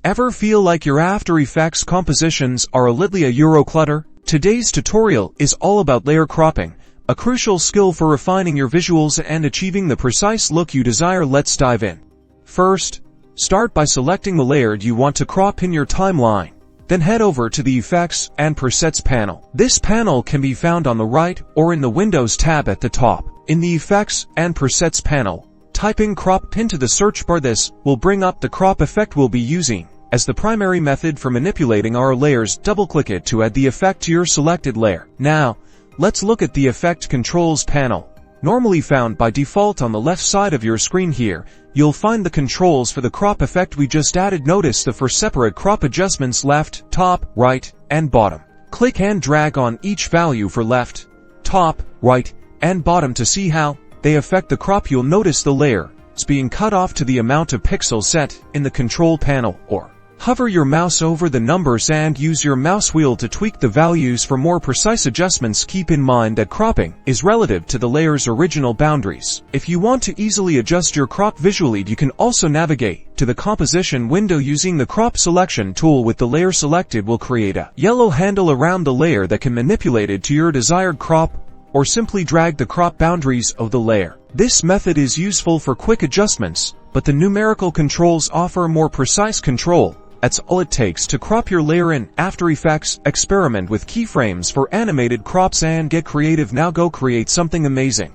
Ever feel like your After Effects compositions are a little Euroclutter? Today's tutorial is all about layer cropping, a crucial skill for refining your visuals and achieving the precise look you desire. Let's dive in. First, start by selecting the layer you want to crop in your timeline. Then head over to the Effects and Presets panel. This panel can be found on the right or in the Windows tab at the top. In the Effects and Presets panel, type in crop into the search bar. This will bring up the crop effect we'll be using as the primary method for manipulating our layers. Double-click it to add the effect to your selected layer. Now, let's look at the Effect Controls panel. Normally found by default on the left side of your screen. Here, you'll find the controls for the crop effect we just added. Notice the 4 separate crop adjustments: left, top, right, and bottom. Click and drag on each value for left, top, right, and bottom to see how they affect the crop. You'll notice the layer is being cut off to the amount of pixels set in the control panel, or hover your mouse over the numbers and use your mouse wheel to tweak the values for more precise adjustments. Keep in mind that cropping is relative to the layer's original boundaries. If you want to easily adjust your crop visually, you can also navigate to the composition window using the crop selection tool. With the layer selected, will create a yellow handle around the layer that can manipulate it to your desired crop, or simply drag the crop boundaries of the layer. This method is useful for quick adjustments, but the numerical controls offer more precise control. That's all it takes to crop your layer in After Effects. Experiment with keyframes for animated crops and get creative. Now go create something amazing.